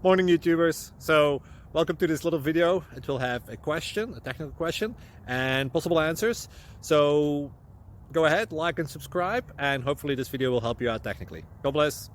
Morning YouTubers. So welcome to this little video. It will have a question, a technical question, and possible answers. So go ahead, like and subscribe, and hopefully this video will help you out technically. God bless.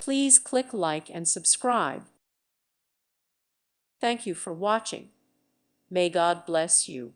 Please click like and subscribe. Thank you for watching. May God bless you.